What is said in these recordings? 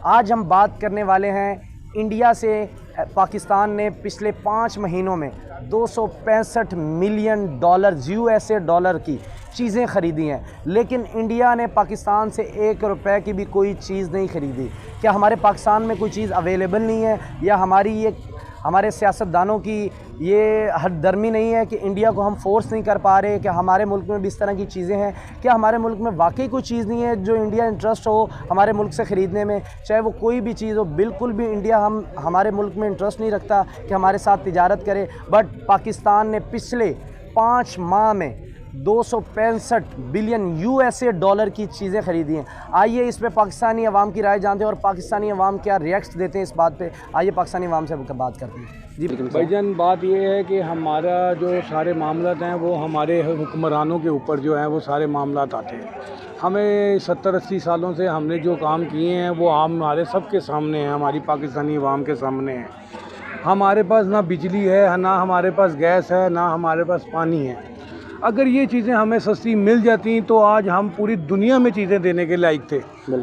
आज हम बात करने वाले हैं इंडिया से। पाकिस्तान ने पिछले 5 महीनों में 265 मिलियन डॉलर USA डॉलर की चीज़ें ख़रीदी हैं, लेकिन इंडिया ने पाकिस्तान से 1 रुपए की भी कोई चीज़ नहीं ख़रीदी। क्या हमारे पाकिस्तान में कोई चीज़ अवेलेबल नहीं है, या हमारे सियासतदानों की ये हददर्मी नहीं है कि इंडिया को हम फोर्स नहीं कर पा रहे? क्या हमारे मुल्क में भी इस तरह की चीज़ें हैं? क्या हमारे मुल्क में वाकई कोई चीज़ नहीं है जो इंडिया इंटरेस्ट हो हमारे मुल्क से ख़रीदने में, चाहे वो कोई भी चीज़ हो? बिल्कुल भी इंडिया हमारे मुल्क में इंटरेस्ट नहीं रखता कि हमारे साथ तिजारत करे, बट पाकिस्तान ने पिछले 5 माह में 265 बिलियन USA डॉलर की चीज़ें ख़रीदी हैं। आइए इस पे पाकिस्तानी अवाम की राय जानते हैं और पाकिस्तानी अवाम क्या रिएक्ट देते हैं इस बात पे। आइए पाकिस्तानी अवाम से बात करते हैं। जी भाईजान, बात ये है कि हमारा जो सारे मामलात हैं वो हमारे हुक्मरानों के ऊपर जो हैं वो सारे मामलात आते हैं। हमें 70-80 सालों से हमने जो काम किए हैं वो हमारे सबके सामने हैं, हमारी पाकिस्तानी अवाम के सामने हैं। हमारे पास ना बिजली है, ना हमारे पास गैस है, ना हमारे पास पानी है। अगर ये चीज़ें हमें सस्ती मिल जाती तो आज हम पूरी दुनिया में चीज़ें देने के लायक थे।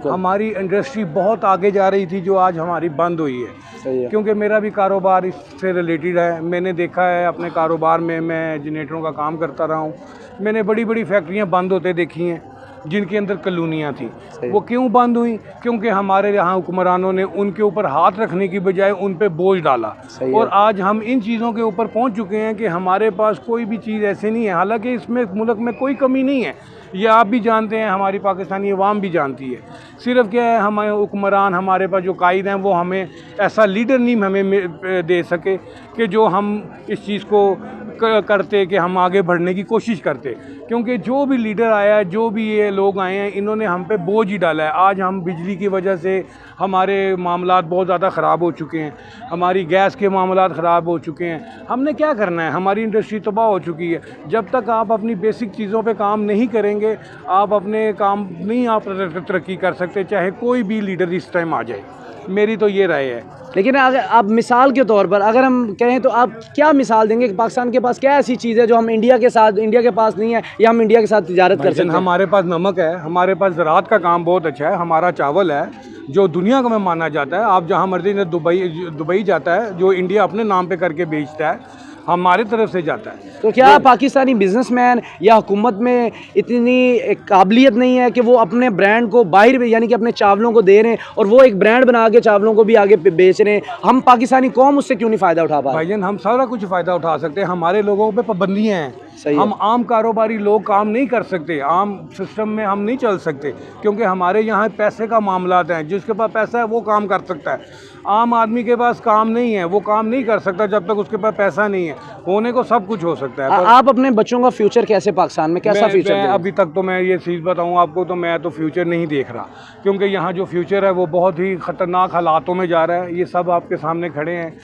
हमारी इंडस्ट्री बहुत आगे जा रही थी जो आज हमारी बंद हुई है। सही है। क्योंकि मेरा भी कारोबार इससे रिलेटेड है। मैंने देखा है अपने कारोबार में, मैं जनरेटरों का काम करता रहा हूँ। मैंने बड़ी बड़ी फैक्ट्रियाँ बंद होते देखी हैं जिनके अंदर कॉलोनियाँ थी। वो क्यों बंद हुई? क्योंकि हमारे यहाँ हुक्मरानों ने उनके ऊपर हाथ रखने की बजाय उन पे बोझ डाला। और आज हम इन चीज़ों के ऊपर पहुँच चुके हैं कि हमारे पास कोई भी चीज़ ऐसे नहीं है। हालांकि इसमें मुल्क में कोई कमी नहीं है, ये आप भी जानते हैं, हमारी पाकिस्तानी अवाम भी जानती है। सिर्फ क्या है, हमारे हुक्मरान, हमारे पास जो कायद हैं वो हमें ऐसा लीडर नहीं हमें दे सके कि जो हम इस चीज़ को करते कि हम आगे बढ़ने की कोशिश करते। क्योंकि जो भी लीडर आया है, जो भी ये लोग आए हैं, इन्होंने हम पे बोझ ही डाला है। आज हम बिजली की वजह से हमारे मामलात बहुत ज़्यादा ख़राब हो चुके हैं, हमारी गैस के मामलात ख़राब हो चुके हैं। हमने क्या करना है? हमारी इंडस्ट्री तबाह हो चुकी है। जब तक आप अपनी बेसिक चीज़ों पे काम नहीं करेंगे, आप अपने काम नहीं आप तरक्की कर सकते, चाहे कोई भी लीडर इस टाइम आ जाए। मेरी तो ये राय है। लेकिन अगर आप मिसाल के तौर पर अगर हम कहें तो आप क्या मिसाल देंगे कि पाकिस्तान के पास क्या ऐसी चीज़ है जो हम इंडिया के पास नहीं है, या हम इंडिया के साथ तिजारत कर सकते हैं? हमारे पास नमक है, हमारे पास ज़राअत का काम बहुत अच्छा है, हमारा चावल है जो दुनिया में माना जाता है। आप जहाँ मर्जी ने दुबई जाता है, जो इंडिया अपने नाम पे करके बेचता है, हमारी तरफ से जाता है। तो क्या पाकिस्तानी बिजनेसमैन या हुकूमत में इतनी काबिलियत नहीं है कि वो अपने ब्रांड को बाहर, यानी कि अपने चावलों को दे रहे हैं और वो एक ब्रांड बना के चावलों को भी आगे बेच रहे हैं? हम पाकिस्तानी कौम उससे क्यों नहीं फ़ायदा उठा पा रहे? भाईजान, हम सारा कुछ फ़ायदा उठा सकते हैं। हमारे लोगों पे पाबंदियाँ हैं। हम आम कारोबारी लोग काम नहीं कर सकते, आम सिस्टम में हम नहीं चल सकते, क्योंकि हमारे यहाँ पैसे का मामलात हैं। जिसके पास पैसा है वो काम कर सकता है। आम आदमी के पास काम नहीं है, वो काम नहीं कर सकता जब तक उसके पास पैसा नहीं है। होने को सब कुछ हो सकता है। आप अपने बच्चों का फ्यूचर कैसे, पाकिस्तान में कैसा फ्यूचर? अभी तक तो मैं ये चीज़ बताऊँ आपको, तो मैं तो फ्यूचर नहीं देख रहा, क्योंकि यहाँ जो फ्यूचर है वो बहुत ही ख़तरनाक हालातों में जा रहा है। ये सब आपके सामने खड़े हैं,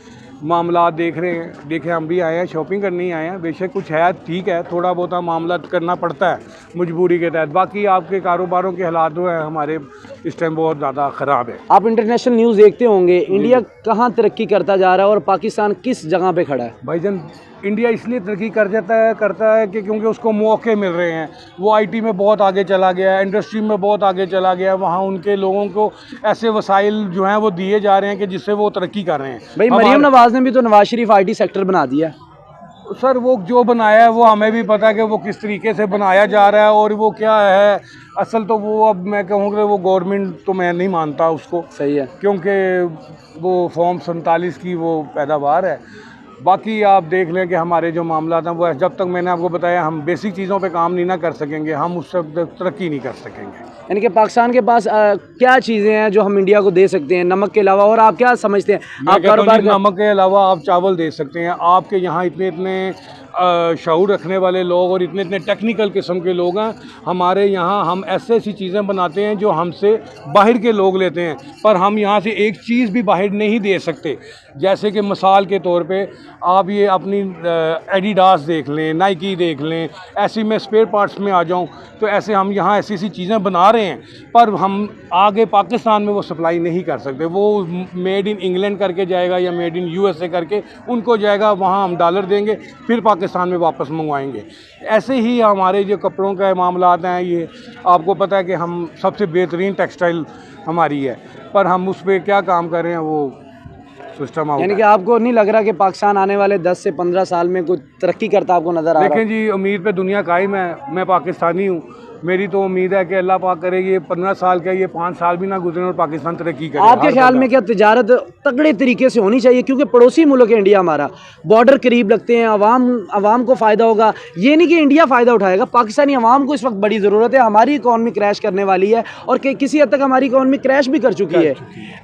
मामला देख रहे हैं। देखें, हम भी आए हैं, शॉपिंग करने ही आए हैं। बेशक कुछ है, ठीक है, थोड़ा बहुत मामला करना पड़ता है मजबूरी के तहत। बाकी आपके कारोबारों के हालात जो है हमारे इस टाइम बहुत ज़्यादा ख़राब है। आप इंटरनेशनल न्यूज़ देखते होंगे, इंडिया कहाँ तरक्की करता जा रहा है और पाकिस्तान किस जगह पे खड़ा है? भाईजान, इंडिया इसलिए तरक्की करता है कि क्योंकि उसको मौके मिल रहे हैं। वो IT में बहुत आगे चला गया है, इंडस्ट्री में बहुत आगे चला गया है। वहाँ उनके लोगों को ऐसे वसाइल जो हैं वो दिए जा रहे हैं कि जिससे वो तरक्की कर रहे हैं। भाई, मरीम नवाज़ ने भी तो नवाज शरीफ IT सेक्टर बना दिया। सर, वो जो बनाया है वो हमें भी पता है कि वो किस तरीके से बनाया जा रहा है और वो क्या है असल। तो वो अब मैं कहूँ कि वो गवर्नमेंट तो मैं नहीं मानता उसको। सही है, क्योंकि वो फॉर्म 47 की वो पैदावार है। बाकी आप देख लें कि हमारे जो मामला हैं वो जब तक मैंने आपको बताया हम बेसिक चीज़ों पे काम नहीं ना कर सकेंगे, हम उससे तरक्की नहीं कर सकेंगे। यानी कि पाकिस्तान के पास क्या चीज़ें हैं जो हम इंडिया को दे सकते हैं नमक के अलावा? और आप क्या समझते हैं? आप कारोबार नमक के अलावा आप चावल दे सकते हैं। आपके यहाँ इतने शऊर रखने वाले लोग और इतने टेक्निकल किस्म के लोग हैं। हमारे यहाँ हम ऐसी चीज़ें बनाते हैं जो हमसे बाहर के लोग लेते हैं, पर हम यहाँ से एक चीज़ भी बाहर नहीं दे सकते। जैसे कि मिसाल के तौर पे आप ये अपनी एडिडास देख लें, नाइकी देख लें, ऐसी मैं स्पेयर पार्ट्स में आ जाऊँ तो ऐसे हम यहाँ ऐसी चीज़ें बना रहे हैं, पर हम आगे पाकिस्तान में वो सप्लाई नहीं कर सकते। वो मेड इन इंग्लैंड करके जाएगा या मेड इन USA करके उनको जाएगा, वहाँ हम डॉलर देंगे, फिर पाकिस्तान में वापस मंगवाएंगे। ऐसे ही हमारे जो कपड़ों का मामलात हैं, ये आपको पता है कि हम सबसे बेहतरीन टेक्सटाइल हमारी है, पर हम उस पर क्या काम कर रहे हैं वो सिस्टम आउट। यानी कि आपको नहीं लग रहा कि पाकिस्तान आने वाले 10 से 15 साल में कुछ तरक्की करता आपको नजर आ रहा है? देखें जी, उम्मीद पे दुनिया कायम है। मैं पाकिस्तानी हूँ, मेरी तो उम्मीद है कि अल्लाह पाक करे ये 15 साल का, ये 5 साल भी ना गुजरे और पाकिस्तान तरक्की करे। आपके ख्याल में क्या तिजारत तगड़े तरीके से होनी चाहिए? क्योंकि पड़ोसी मुल्क है इंडिया हमारा, बॉर्डर करीब लगते हैं, अवाम को फ़ायदा होगा। ये नहीं कि इंडिया फ़ायदा उठाएगा, पाकिस्तानी अवाम को इस वक्त बड़ी ज़रूरत है। हमारी इकॉनमी क्रैश करने वाली है और किसी हद तक हमारी इकॉनमी क्रैश भी कर चुकी है।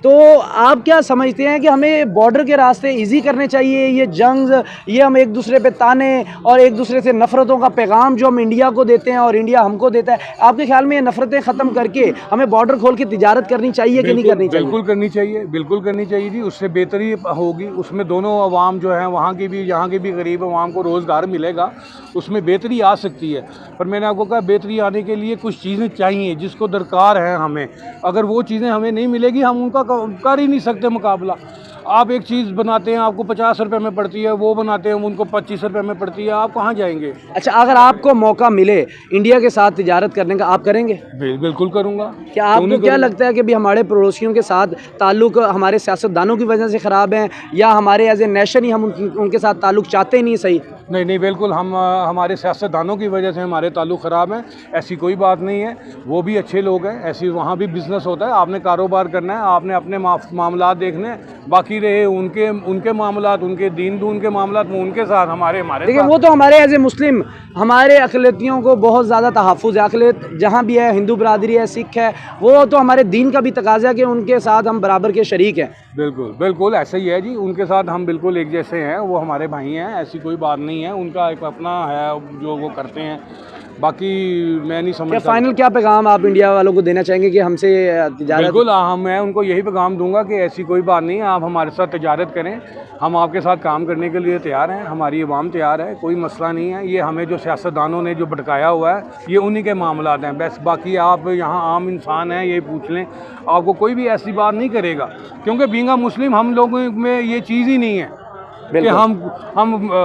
तो आप क्या समझते हैं कि हमें बॉर्डर के रास्ते ईजी करने चाहिए? ये जंग, ये हम एक दूसरे पे ताने और एक दूसरे से नफ़रतों का पैगाम जो हम इंडिया को देते हैं और इंडिया हमको देता है, आपके ख्याल में ये नफरतें ख़त्म करके हमें बॉर्डर खोल के तिजारत करनी चाहिए कि नहीं करनी चाहिए? बिल्कुल करनी चाहिए, बिल्कुल करनी चाहिए जी। उससे बेहतरी होगी, उसमें दोनों अवाम जो है, वहाँ की भी यहाँ की भी गरीब अवाम को रोज़गार मिलेगा, उसमें बेहतरी आ सकती है। पर मैंने आपको कहा, बेहतरी आने के लिए कुछ चीज़ें चाहिए जिसको दरकार है हमें। अगर वो चीज़ें हमें नहीं मिलेगी, हम उनका कर ही नहीं सकते मुकाबला। आप एक चीज़ बनाते हैं, आपको 50 रुपए में पड़ती है, वो बनाते हैं उनको 25 रुपए में पड़ती है, आप कहाँ जाएंगे? अच्छा, अगर आपको मौका मिले इंडिया के साथ तिजारत करने का, आप करेंगे? बिल्कुल करूँगा। क्या आपको क्या लगता है कि भी हमारे पड़ोसियों के साथ ताल्लुक हमारे सियासतदानों की वजह से ख़राब हैं, या हमारे एज ए नेशन ही हम उनके साथ ताल्लुक चाहते नहीं? सही नहीं, बिल्कुल हम हमारे सियासतदानों की वजह से हमारे ताल्लुक ख़राब हैं, ऐसी कोई बात नहीं है। वो भी अच्छे लोग हैं, ऐसी वहाँ भी बिज़नेस होता है। आपने कारोबार करना है, आपने अपने मामलात देखने हैं, बाकी रहे उनके मामलात, उनके दीन दून के मामलात, वो उनके साथ, हमारे देखिए, वो तो हमारे एज ए मुस्लिम हमारे अक़लियतियों को बहुत ज़्यादा तहफ़्फ़ुज़ है। अक़लियत जहाँ भी है, हिंदू बरादरी है, सिख है, वो तो हमारे दीन का भी तकाज़ा है कि उनके साथ हम बराबर के शरीक हैं। बिल्कुल ऐसा ही है जी, उनके साथ हम बिल्कुल एक जैसे हैं, वो हमारे भाई हैं, ऐसी कोई बात नहीं है। उनका एक अपना है जो वो करते हैं, बाकी मैं नहीं समझता। फाइनल क्या पैगाम आप इंडिया वालों को देना चाहेंगे कि हमसे तिजारत? बिल्कुल, मैं उनको यही पैगाम दूंगा कि ऐसी कोई बात नहीं है, आप हमारे साथ तिजारत करें, हम आपके साथ काम करने के लिए तैयार हैं, हमारी अवाम तैयार है, कोई मसला नहीं है। ये हमें जो सियासतदानों ने जो भटकाया हुआ है, ये उन्हीं के मामलात हैं बस। बाकी आप यहाँ आम इंसान हैं, ये पूछ लें, आपको कोई भी ऐसी बात नहीं करेगा, क्योंकि बीइंग मुस्लिम हम लोगों में ये चीज़ ही नहीं है कि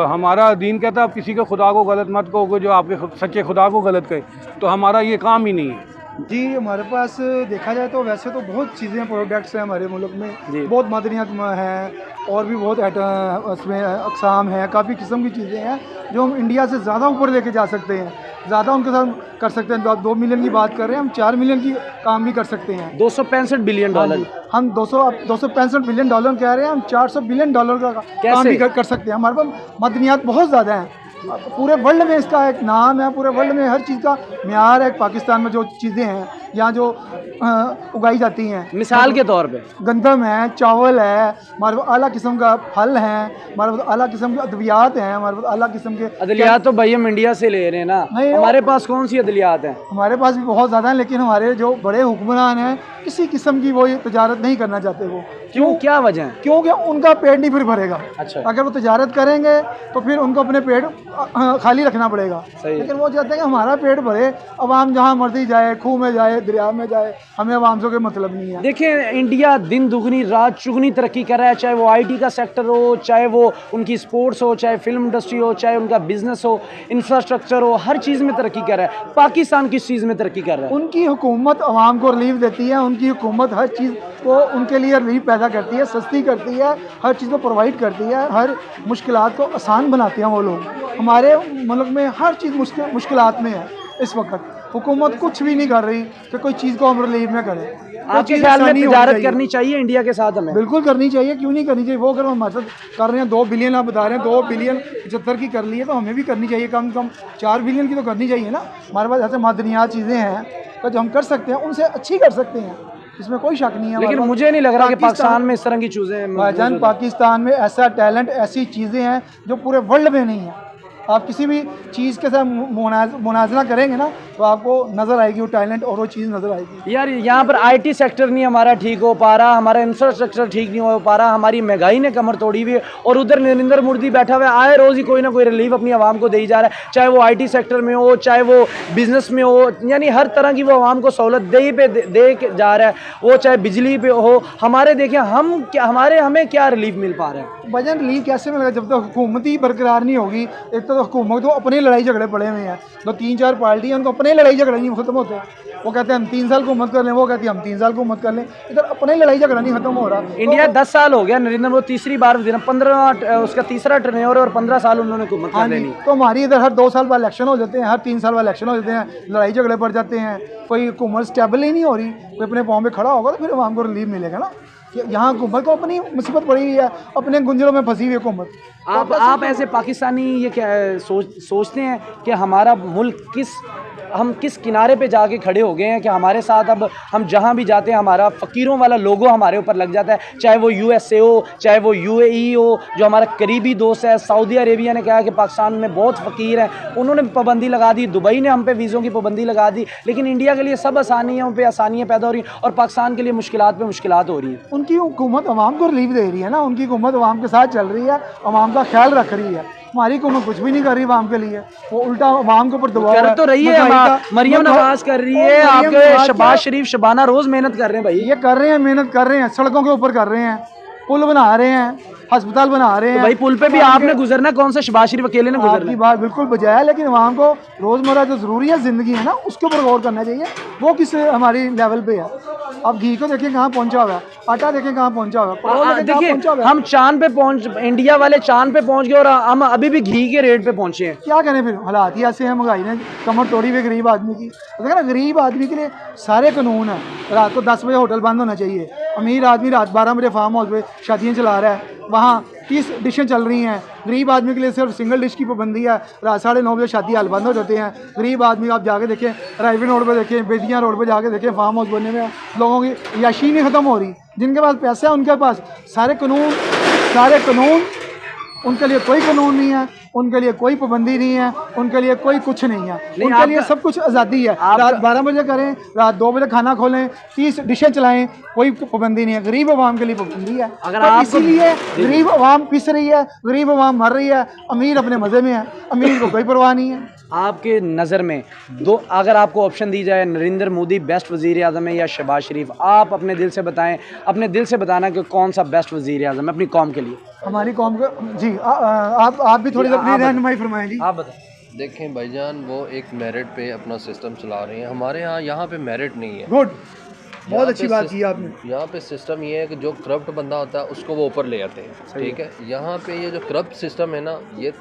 हमारा दीन कहता है आप किसी के खुदा को गलत मत कहो, जो आपके सच्चे खुदा को गलत कहे, तो हमारा ये काम ही नहीं है जी। हमारे पास देखा जाए तो वैसे तो बहुत चीज़ें, प्रोडक्ट्स हैं हमारे मुल्क में, बहुत मदनियात हैं और भी बहुत उसमें अक़साम हैं, काफ़ी किस्म की चीज़ें हैं जो हम इंडिया से ज़्यादा ऊपर लेके जा सकते हैं, ज़्यादा उनके साथ कर सकते हैं। तो आप 2 मिलियन की बात कर रहे हैं, हम 4 मिलियन की काम भी कर सकते हैं। 265 बिलियन डॉलर, हम 265 बिलियन डॉलर कह रहे हैं, हम 400 बिलियन डॉलर का काम भी कर सकते हैं। हमारे पास मदनियात बहुत ज़्यादा हैं, पूरे वर्ल्ड में इसका एक नाम है, पूरे वर्ल्ड में हर चीज़ का म्यार है। पाकिस्तान में जो चीज़ें हैं यहाँ जो उगाई जाती हैं, मिसाल के तौर पे गंदम है, चावल है, हमारे पास आला किस्म का फल हैं, हमारे पास आला किस्म के अद्वियात हैं, हमारे पास आला किस्म के अदलियात। तो भाई हम इंडिया से ले रहे हैं ना, हमारे पास कौन सी अदलियात हैं? हमारे पास भी बहुत ज़्यादा हैं, लेकिन हमारे जो बड़े हुक्मरान हैं किसी किस्म की वो तजारत नहीं करना चाहते। वो क्यों, क्या वजह है? क्योंकि उनका पेट नहीं फिर भरेगा। अच्छा, अगर वो तजारत करेंगे तो फिर उनको अपने पेट खाली रखना पड़ेगा। लेकिन वो चाहते हैं कि हमारा पेट भरे, अवाम जहाँ मर्जी जाए, खूह में जाए, दरिया में जाए, हमें अवाम से कोई मतलब नहीं है। देखिए, इंडिया दिन दुगनी रात चुगनी तरक्की कर रहा है, चाहे वो IT का सेक्टर हो, चाहे वो उनकी स्पोर्ट्स हो, चाहे फिल्म इंडस्ट्री हो, चाहे उनका बिजनेस हो, इंफ्रास्ट्रक्चर हो, हर चीज़ में तरक्की कर रहा है। पाकिस्तान किस चीज़ में तरक्की कर रहा है? उनकी हुकूमत अवाम को रिलीफ देती है, उनकी हुकूमत हर चीज़ को उनके लिए रिलीफ पैदा करती है, सस्ती करती है, हर चीज़ को प्रोवाइड करती है, हर मुश्किलात को आसान बनाते हैं वो लोग। हमारे मुल्क में हर चीज़ मुश्किलात में है इस वक्त। हुकूमत कुछ भी नहीं कर रही कि कोई चीज़ को हम रिलीफ में करें। आपके ख्याल में तिजारत करनी चाहिए इंडिया के साथ? हमें बिल्कुल करनी चाहिए, क्यों नहीं करनी चाहिए। वो अगर हम हमारे साथ कर रहे हैं, 2 बिलियन आप बता रहे हैं, 2 बिलियन 75 की कर ली है, तो हमें भी करनी चाहिए, कम से कम 4 बिलियन की तो करनी चाहिए ना। हमारे पास ऐसे मादनियात चीज़ें हैं तो जो हम कर सकते हैं उनसे अच्छी कर सकते हैं, इसमें कोई शक नहीं है। लेकिन मुझे नहीं लग रहा कि पाकिस्तान में इस तरह की चीज़ें भाईजान, पाकिस्तान में ऐसा टैलेंट, ऐसी चीज़ें हैं जो पूरे वर्ल्ड में नहीं है। आप किसी भी चीज़ के साथ मुनाजरा करेंगे ना तो आपको नज़र आएगी वो टैलेंट और वो चीज़ नज़र आएगी। यार, यहाँ पर IT सेक्टर नहीं हमारा ठीक हो पा रहा, हमारा इंफ्रास्ट्रक्चर ठीक नहीं हो पा रहा, हमारी महंगाई ने कमर तोड़ी हुई है, और उधर नरेंद्र मोदी बैठा हुआ है, आए रोज़ ही कोई ना कोई रिलीफ अपनी आवाम को दे ही जा रहा है, चाहे वो IT सेक्टर में हो, चाहे वो बिजनेस में हो, यानी हर तरह की वो आवाम को सहूलत दे जा रहा है, वो चाहे बिजली पे हो। हमारे देखें हमें क्या रिलीफ मिल पा रहा है? वजन रिलीफ कैसे मिलेगा जब तक हुकूमत ही बरकरार नहीं होगी। एक तो तो हुकूमत तो अपने लड़ाई झगड़े पड़े हुए हैं, तो 3-4 पार्टी हैं, उनको अपने लड़ाई झगड़े नहीं खत्म होते। वो कहते हैं हम 3 साल हुकूमत कर लें, वो कहती है हम 3 साल हुकूमत कर लें, इधर अपने लड़ाई झगड़ा नहीं खत्म हो रहा। इंडिया 10 साल हो गया, नरेंद्र मोदी तीसरी बार 15 उसका तीसरा टर्नओवर और 15 साल उन्होंने हुकूमत कर लेनी। तो हमारी इधर हर 2 साल बाद इलेक्शन हो जाते हैं, हर 3 साल बाद इलेक्शन हो जाते हैं, लड़ाई झगड़े पड़ जाते हैं, कोई हुकूमत स्टेबल ही नहीं हो रही, कोई अपने पाँव पे खड़ा होगा तो फिर आवाम को रिलीफ मिलेगा ना। यहाँ हुकूमत को अपनी मुसीबत पड़ी हुई है, अपने गुंजरों में फंसी हुई हुकूमत। आप ऐसे पाकिस्तानी ये क्या सोचते हैं कि हमारा मुल्क हम किस किनारे पे जाके खड़े हो गए हैं कि हमारे साथ अब हम जहाँ भी जाते हैं हमारा फ़कीरों वाला लोगो हमारे ऊपर लग जाता है, चाहे वो USA हो, चाहे वो UAE हो, जो हमारा करीबी दोस्त है। सऊदी अरेबिया ने कहा कि पाकिस्तान में बहुत फ़कीर हैं, उन्होंने पाबंदी लगा दी, दुबई ने हम पे वीज़ों की पाबंदी लगा दी, लेकिन इंडिया के लिए सब आसानियों पे आसानियाँ पैदा हो रही हैं और पाकिस्तान के लिए मुश्किलात पे मुश्किलात हो रही हैं। उनकी हुकूमत अवाम को रिलीफ दे रही है ना, उनकी हुकूमत अवाम के साथ चल रही है, अवाम का ख्याल रख रही है। हमारी हुकूमत कुछ भी नहीं कर रही अवाम के लिए, वो उल्टा अवाम के ऊपर दबाव कर तो रही है, मरियम नवाज कर रही है, आपके शहबाज शरीफ शबाना रोज मेहनत कर रहे हैं भाई, ये कर रहे हैं, मेहनत कर रहे हैं, सड़कों के ऊपर कर रहे हैं, पुल बना रहे हैं, अस्पताल बना रहे हैं। तो भाई पुल पे भी आपने गुजरना, कौन सा शहबाज शरीफ अकेले ने गुजरना? आपकी बात बिल्कुल बजाय है, लेकिन अवाम को रोज़मर्रा जो ज़रूरी है ज़िंदगी है ना, उसके ऊपर गौर करना चाहिए। वो किस हमारी लेवल पे है। अब घी को देखिए कहाँ पहुंचा हुआ है, आटा देखिए कहाँ पहुंचा हुआ है, देखिए हम चांद पे पहुंच, इंडिया वाले चांद पे पहुंच गए और हम अभी भी घी के रेट पे पहुंचे हैं। क्या करें फिर, हालात ही ऐसे हैं, महंगाई ने कमर तोड़ी हुई गरीब आदमी की। देखा ना, गरीब आदमी के लिए सारे कानून है, रात को 10 बजे होटल बंद होना चाहिए, अमीर आदमी रात 12 बजे फार्म हाउस पे शादियाँ चला रहा है, वहाँ 30 डिशें चल रही हैं। गरीब आदमी के लिए सिर्फ सिंगल डिश की पाबंदी है, रात 9:30 बजे शादी हाल बंद हो जाते हैं। गरीब आदमी आप जाके देखें, राइविन रोड पे देखें, बेदियाँ रोड पे जाके देखें, फार्म हाउस बनने में लोगों की याशी नहीं ख़त्म हो रही। जिनके पास पैसा है उनके पास सारे कानून, उनके लिए कोई कानून नहीं है, उनके लिए कोई पाबंदी नहीं है, उनके लिए कोई कुछ नहीं है, उनके लिए सब कुछ आज़ादी है। रात 12 बजे करें, रात 2 बजे खाना खोलें, 30 डिशें चलाएं, कोई पाबंदी नहीं है। गरीब आवाम के लिए पाबंदी है, अगर तो आप इसीलिए गरीब आवाम पिस रही है, गरीब आवाम मर रही है, अमीर अपने मज़े में है, अमीर को कोई परवाह नहीं है। आपके नज़र में दो, अगर आपको ऑप्शन दी जाए, नरेंद्र मोदी बेस्ट वज़ीर आज़म है या शहबाज शरीफ, आप अपने दिल से बताएं, अपने दिल से बताना कि कौन सा बेस्ट वज़ीर आज़म है अपनी कौम के लिए? हमारी कौम का जी, आप भी थोड़ी अपनी रहनुमाई फरमाएं जी। आप बताएं। देखें भाईजान, वो एक मेरिट पे अपना सिस्टम चला रहे हैं। हमारे यहाँ पे मेरिट नहीं है। गुड, बहुत अच्छी बात की आपने। यहाँ पे सिस्टम ये है कि जो करप्ट बंदा होता है उसको वो ऊपर ले आते हैं, ठीक है। यहाँ पे ये जो करप्ट सिस्टम है ना, ये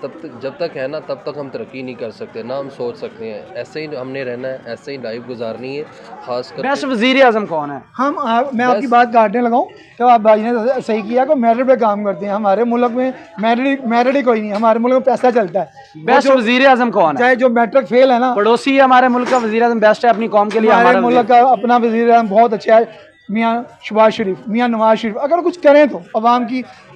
जब तक है ना तब तक हम तरक्की नहीं कर सकते, ना हम सोच सकते हैं। ऐसे ही हमने रहना है, ऐसे ही लाइफ गुजारनी है। खासकर बेस्ट वज़ीर आज़म कौन है? मैं आपकी बात काटने लगाऊं तो आप भाई ने सही किया कि मेरिट पे काम करते हैं। हमारे मुल्क में मेरिट ही कोई नहीं, हमारे मुल्क में पैसा चलता है। बेस्ट वज़ीर आज़म कौन है? चाहे जो मैट्रिक फेल है ना, पड़ोसी हमारे मुल्क का वज़ीर आज़म बेस्ट है अपनी कौम के लिए। हमारे मुल्क का अपना वज़ीर आज़म बहुत अच्छा है, मियाँ शहबाज शरीफ, मियाँ नवाज शरीफ। अगर कुछ करें तो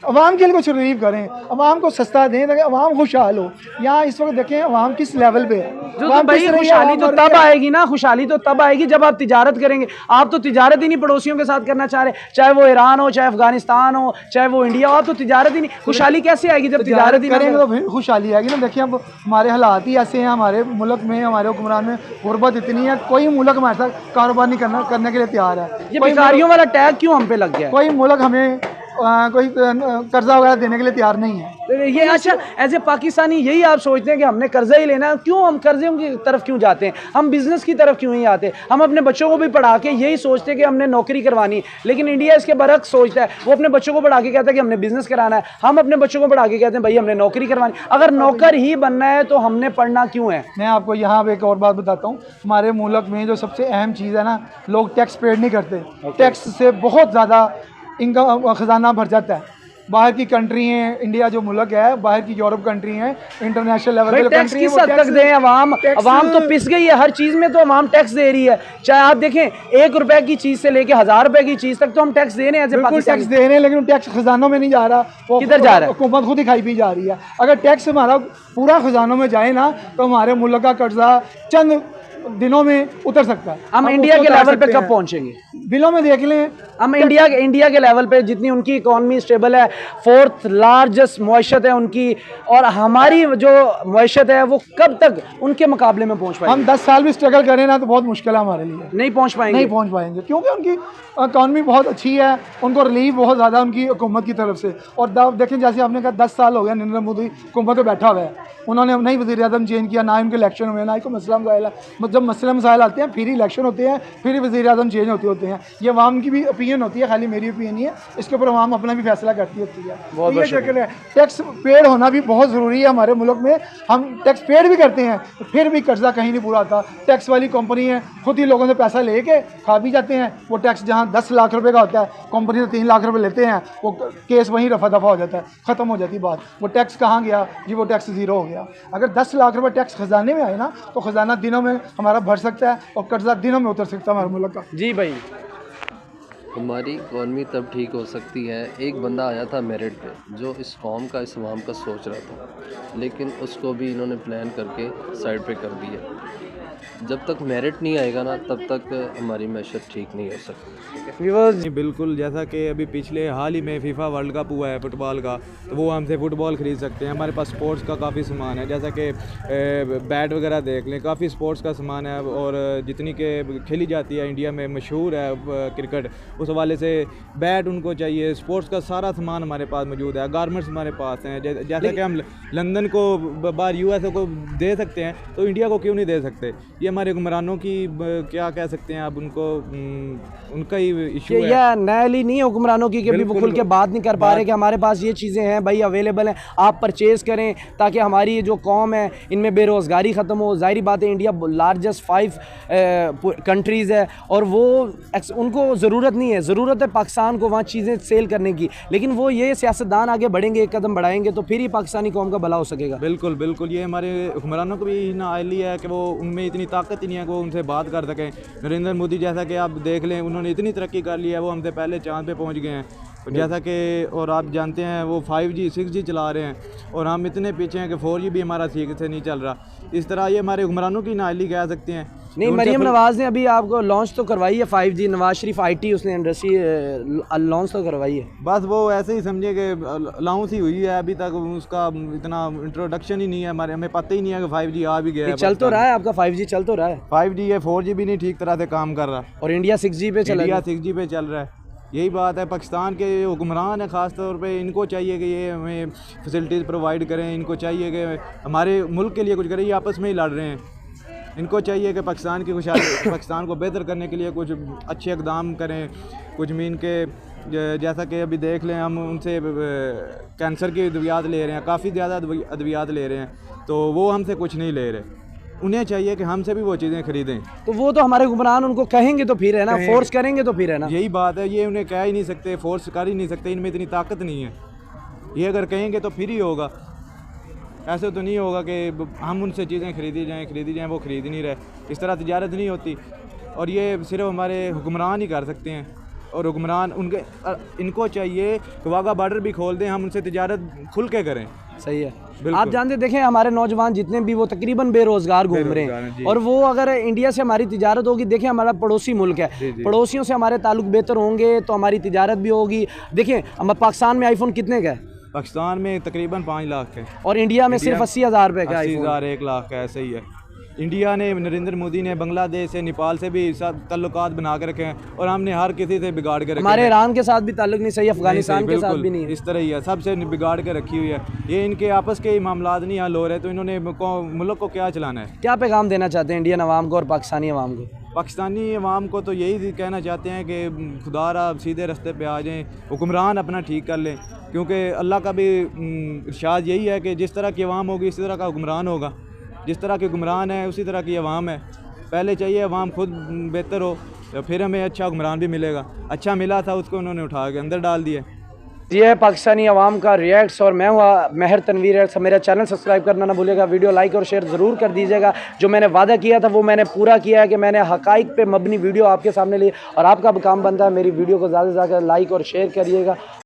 अवाम के लिए कुछ रिलीव करें, अवाम को सस्ता दें ताकि अवाम खुशहाल हो। यहाँ इस वक्त देखें अवाम किस लेवल पे है। तो भाई खुशहाली तो तब आएगी ना, खुशहाली तो तब आएगी जब आप तिजारत करेंगे। आप तो तिजारत ही नहीं पड़ोसियों के साथ करना चाह रहे, चाहे वो ईरान हो, चाहे अफगानिस्तान हो, चाहे वो इंडिया हो। आप तो तिजारत ही नहीं, खुशहाली कैसे आएगी जब तिजारत ही करेंगे तो फिर खुशहाली आएगी ना। देखिए अब हमारे हालात ही ऐसे हैं, हमारे मुल्क में, हमारे हुक्मरान में गुर्बत इतनी है, कोई मुल्क हमारे साथ कारोबार नहीं करने के लिए तैयार है। ये बेकारियों वाला टैग क्यों हम पे लग गया? कोई मुल्क हमें कोई कर्जा वगैरह देने के लिए तैयार नहीं है। ये अच्छा, एज ए पाकिस्तानी यही आप सोचते हैं कि हमने कर्जा ही लेना है? क्यों हम कर्जे की तरफ क्यों जाते हैं? हम बिजनेस की तरफ क्यों नहीं आते? हम अपने बच्चों को भी पढ़ा के यही सोचते हैं कि हमने नौकरी करवानी, लेकिन इंडिया इसके बरक्स सोचता है। वो अपने बच्चों को पढ़ा के कहता है कि हमने बिजनेस कराना है, हम अपने बच्चों को पढ़ा के कहते हैं भाई हमने नौकरी करवानी। अगर नौकर ही बनना है तो हमने पढ़ना क्यों है? मैं आपको यहाँ पे एक और बात बताता हूँ। हमारे मुल्क में जो सबसे अहम चीज़ है ना, लोग टैक्स पेड नहीं करते। टैक्स से बहुत ज़्यादा इनका खजाना भर जाता है। बाहर की कंट्री हैं, इंडिया जो मुल्क है, बाहर की यूरोप कंट्री हैं, इंटरनेशनल लेवल पे टैक्स किस हद तक दें? अवाम तो पिस गई है, हर चीज़ में तो अवाम टैक्स दे रही है। चाहे आप देखें 1 रुपए की चीज़ से लेके 1000 रुपए की चीज़ तक तो हम टैक्स दे रहे हैं। बिल्कुल टैक्स दे रहे हैं, लेकिन टैक्स खजानों में नहीं जा रहा, वो किधर जा रहा है? हुकूमत खुद ही खाई पी जा रही है। अगर टैक्स हमारा पूरा खजानों में जाए ना तो हमारे मुल्क का कर्जा चंद दिनों में उतर सकता है। हम इंडिया के लेवल पे कब पहुंचेंगे? बिलों में देख लें, हम इंडिया के लेवल पे जितनी उनकी इकोनॉमी स्टेबल है, 4th लार्जेस्ट मईशत है उनकी, और हमारी जो मईशत है वो कब तक उनके मुकाबले में पहुंच पाएगी? हम 10 साल भी स्ट्रगल करें ना तो बहुत मुश्किल है हमारे लिए, नहीं पहुंच पाएंगे क्योंकि उनकी इकॉनमी बहुत अच्छी है, उनको रिलीफ बहुत ज़्यादा उनकी हुकूमत की तरफ से। और देखें, जैसे आपने कहा 10 साल हो गया नरेंद्र मोदी हुकूमत में बैठा हुआ है, उन्होंने नहीं वज़ीर आज़म चेंज किया, ना उनके इलेक्शन हुए, ना ही कोई मसला मसाइल। जब मसले मसाइल आते हैं फिर इलेक्शन होते हैं, फिर वज़ीर आज़म चेंज होते हैं। ये अवाम की भी ओपिनियन होती है, खाली मेरी ओपिनियन नहीं है, इसके ऊपर अवाम अपना भी फैसला करती होती है। तो ये शक्ल है। टैक्स पेड होना भी बहुत ज़रूरी है हमारे मुल्क में। हम टैक्स पेड भी करते हैं, फिर भी कर्जा कहीं नहीं पूरा आता। टैक्स वाली कंपनी है, खुद ही लोगों से पैसा लेके खा भी जाते हैं। वो टैक्स जहाँ 10 लाख रुपए का होता है, कंपनी से 3 लाख रुपए लेते हैं, वो केस वहीं रफा दफा हो जाता है, ख़त्म हो जाती बात। वो टैक्स कहाँ गया जी? वो टैक्स ज़ीरो हो गया। अगर 10 लाख रुपए टैक्स खजाने में आए ना तो खजाना दिनों में हमारा भर सकता है और कर्जा दिनों में उतर सकता है हमारे मुल्क का। जी भाई, हमारी इकॉनमी तब ठीक हो सकती है, एक बंदा आया था मेरिट पे जो इस कौम का, इस अवाम का सोच रहा था, लेकिन उसको भी इन्होंने प्लान करके साइड पे कर दिया। जब तक मेरिट नहीं आएगा ना तब तक हमारी मैशत ठीक नहीं हो सकती। बिल्कुल, जैसा कि अभी पिछले हाल ही में फीफा वर्ल्ड कप हुआ है फुटबॉल का, तो वो हमसे फ़ुटबॉल ख़रीद सकते हैं। हमारे पास स्पोर्ट्स का काफ़ी सामान है, जैसा कि बैट वगैरह देख लें, काफ़ी स्पोर्ट्स का सामान है। और जितनी के खेली जाती है इंडिया में, मशहूर है क्रिकेट, उस हवाले से बैट उनको चाहिए। स्पोर्ट्स का सारा सामान हमारे पास मौजूद है, गारमेंट्स हमारे पास हैं। जैसा कि हम लंदन को बाहर USA को दे सकते हैं, तो इंडिया को क्यों नहीं दे सकते? ये हमारे हुक्मरानों की क्या कह सकते हैं आप उनको, उनका ही इशू है। यह नैली नहीं है हुक्मरानों की कि भी वो खुल के बात नहीं कर पा रहे कि हमारे पास ये चीज़ें हैं भाई, अवेलेबल हैं, आप परचेज़ करें ताकि हमारी जो कौम है इनमें बेरोज़गारी ख़त्म हो। ज़ाहिर बात है, इंडिया लार्जेस्ट 5 कंट्रीज़ है और वो उनको ज़रूरत नहीं है, ज़रूरत है पाकिस्तान को वहाँ चीज़ें सेल करने की। लेकिन वो ये सियासतदान आगे बढ़ेंगे, एक कदम बढ़ाएंगे तो फिर ही पाकिस्तानी कौम का भला हो सकेगा। बिल्कुल बिल्कुल, ये हमारे हुक्मरानों को भी नाअहली है कि वो, उनमें इतनी ताकत ही नहीं है कि वो उनसे बात कर सकें। नरेंद्र मोदी जैसा कि आप देख लें, उन्होंने इतनी तरक्की कर ली है, वो हमसे पहले चाँद पे पहुंच गए हैं। जैसा कि और आप जानते हैं वो 5G 6G चला रहे हैं और हम इतने पीछे हैं कि 4G भी हमारा ठीक से नहीं चल रहा। इस तरह ये हमारे हुक्मरानों की नाअहली कह सकते हैं। नहीं, मरीम नवाज़ ने अभी आपको लॉन्च तो करवाई है 5G, नवाज शरीफ IT उसने इंडस्ट्री लॉन्च तो करवाई है। बस वो ऐसे ही समझे कि अलाउंस ही हुई है, अभी तक उसका इतना इंट्रोडक्शन ही नहीं है, हमें पता ही नहीं है कि 5G आ भी गया है। चल तो रहा है आपका 5G, चल तो रहा है। 5G है, 4G भी नहीं ठीक तरह से काम कर रहा और इंडिया 6G पे चल रहा है। यही बात है, पाकिस्तान के हुक्मरान हैं ख़ास तौर पे, इनको चाहिए कि ये हमें फैसिलिटीज़ प्रोवाइड करें, इनको चाहिए कि हमारे मुल्क के लिए कुछ करें। ये आपस में ही लड़ रहे हैं, इनको चाहिए कि पाकिस्तान की खुशहाली पाकिस्तान को बेहतर करने के लिए कुछ अच्छे इक़दाम करें। कुछ मीन के जैसा कि अभी देख लें, हम उनसे कैंसर की अद्वियात ले रहे हैं, काफ़ी ज़्यादा अद्वियात ले रहे हैं, तो वो हमसे कुछ नहीं ले रहे। उन्हें चाहिए कि हमसे भी वो चीज़ें खरीदें। तो वो तो हमारे हुक्मरान उनको कहेंगे तो फिर है ना, फोर्स करेंगे तो फिर है ना। यही बात है, ये उन्हें कह ही नहीं सकते, फोर्स कर ही नहीं सकते, इनमें इतनी ताकत नहीं है। ये अगर कहेंगे तो फिर ही होगा, ऐसे तो नहीं होगा कि हम उनसे चीज़ें खरीदी जाएं, वो खरीद नहीं रहे। इस तरह तिजारत नहीं होती और ये सिर्फ हमारे हुक्मरान ही कर सकते हैं। और हुक्मरान इनको चाहिए कि वाघा बॉर्डर भी खोल दें, हम उनसे तिजारत खुल के करें। सही है। आप जानते देखें हमारे नौजवान जितने भी वो तकरीबन बेरोजगार घूम रहे हैं, और वो अगर इंडिया से हमारी तिजारत होगी, देखें हमारा पड़ोसी मुल्क है, पड़ोसियों से हमारे ताल्लुक बेहतर होंगे तो हमारी तिजारत भी होगी। देखें हम पाकिस्तान में आईफोन कितने का है? पाकिस्तान में तकरीबन 5 लाख है और इंडिया में सिर्फ 80,000 रुपये का, 80,000 1 लाख का, ऐसे ही है। इंडिया ने, नरेंद्र मोदी ने बांग्लादेश से, नेपाल से भी ताल्लुकात बना के रखे हैं और हमने हर किसी से बिगाड़ के रखे। हमारे ईरान के साथ भी ताल्लुक नहीं सही, अफगानिस्तान के साथ भी नहीं है। इस तरह ही है, सबसे बिगाड़ के रखी हुई है। ये इनके आपस के ही मामलात नहीं हल हो रहे, तो इन्होंने मुल्क को क्या चलाना है? क्या पैगाम देना चाहते हैं इंडियन अवाम को और पाकिस्तानी अवाम को? पाकिस्तानी अवाम को तो यही कहना चाहते हैं कि खुदारा सीधे रास्ते पे आ जाएं, हुक्मरान अपना ठीक कर लें, क्योंकि अल्लाह का भी इरशाद यही है कि जिस तरह की अवाम होगी इसी तरह का हुक्मरान होगा। जिस तरह के हुक्मरान है उसी तरह की अवाम है। पहले चाहिए अवाम खुद बेहतर हो, तो फिर हमें अच्छा हुक्मरान भी मिलेगा। अच्छा मिला था उसको उन्होंने उठा के अंदर डाल दिया। ये है पाकिस्तानी अवाम का रिएक्ट्स और मैं हुआ महर तनवीर। मेरा चैनल सब्सक्राइब करना ना भूलिएगा, वीडियो लाइक और शेयर ज़रूर कर दीजिएगा। जो मैंने वादा किया था वो मैंने पूरा किया है कि मैंने हक़ाइक़ पे मबनी वीडियो आपके सामने ली, और आपका काम बनता है मेरी वीडियो को ज़्यादा से ज़्यादा लाइक और शेयर करिएगा।